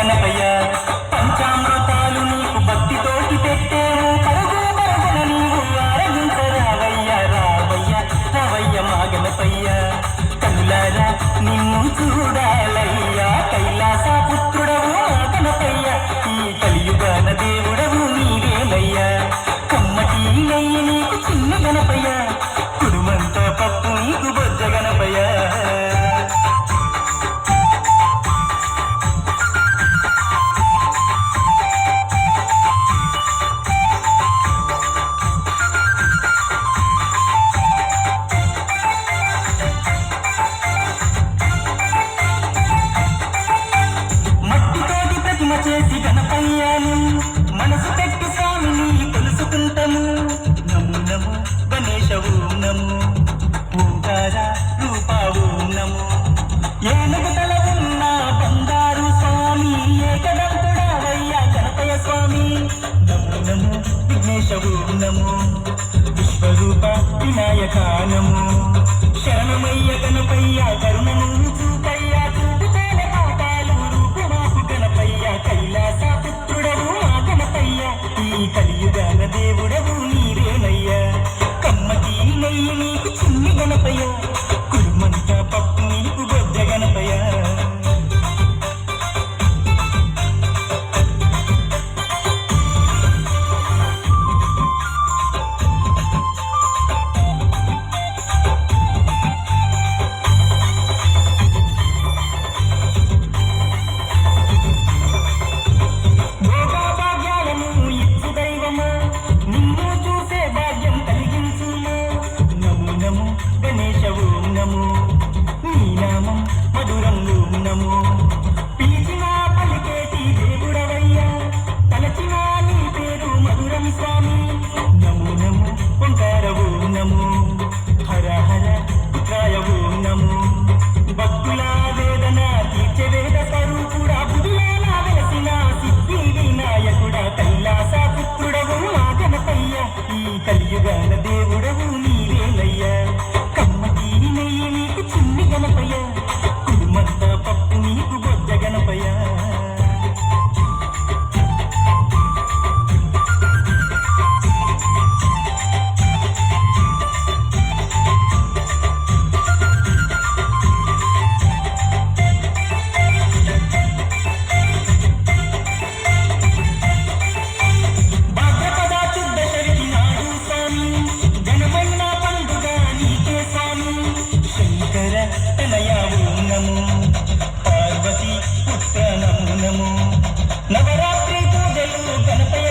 గణపయ్య పంచామృతాలు నీకు భక్తితోటి పెట్టేము పరగు పరగున నీవు ఆరగించరావయ్య రావయ్య రావయ్య మా గణపయ్య కనులారా నిన్ను చూడాలయ్యా కైలాస పుత్రుడవు మా గణపయ్య ఈ కలియుగాన దేవుడవు నీవేనయ్యా కమ్మటి నెయ్యి నీకు చిన్న గణపయ్య కుడుమంతా పప్పు నీకు బొజ్జ గణపయ్య చేసి గణపయ్యాను మనసు పెట్టి స్వామిని కొలుసుకుంటాము నమో నమో గణేశవు నమో ఓంకార రూపావు నమో ఏనుగు తల ఉన్న బంగారు స్వామి ఏకదంతుడావయ్యా గణపయ్య స్వామి నమో నమో విఘ్నేశవు నమో విశ్వరూప వినాయక నమో శరణమయ్య గణపయ్య కరుణను చూపయ్యా చూపుతేనే పాపాలు రూపుమాపు గణపయ్య కైలాస పుత్రుడవు మా గణపయ్య ఈ కలియుగాన దేవుడవు నీవేనయ్యా కమ్మటి నెయ్యి నీకు చిన్ని గణపయ్య కుడుమంతా పప్పు నీకు బొజ్జ గణపయ్య గణేశవు నమో నీ నామం మధురంగు నమో పిలిచినా పలికేటి దేవుడవయ్యా తలచినా నీ పేరు మధురం స్వామి నమో నమో ఓంకారవు నమో హర హర పుత్రాయవు నమో భక్తుల వేదన తీర్చే వేద స్వరూపుడా బుధులాల వెలసిన సిద్ధి వినాయకుడా కైలాస పుత్రుడవు మా గణపయ్య ఈ కలియుగాన దేవుడవు నీవేనయ్యా నెయ్యి నీకు చిన్ని గణపయ్య కుడుమంతా పప్పు నీకు బొజ్జ గణపయ్య భాద్రపద శుద్ధ షష్ఠి నాడు స్వామి ఘనమైన పండుగ నీకే స్వామి శంకర తనయావు నమో పార్వతి పుత్ర నమో నమో నవరాత్రి పూజలు గణపయ్య